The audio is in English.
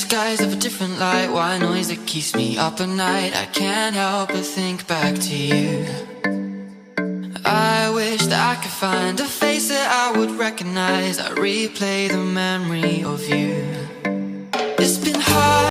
skies of a different light, white noise that keeps me up at night. I can't help but think back to you. I wish that I could find a face that I would recognize. I replay the memory of you. It's been hard.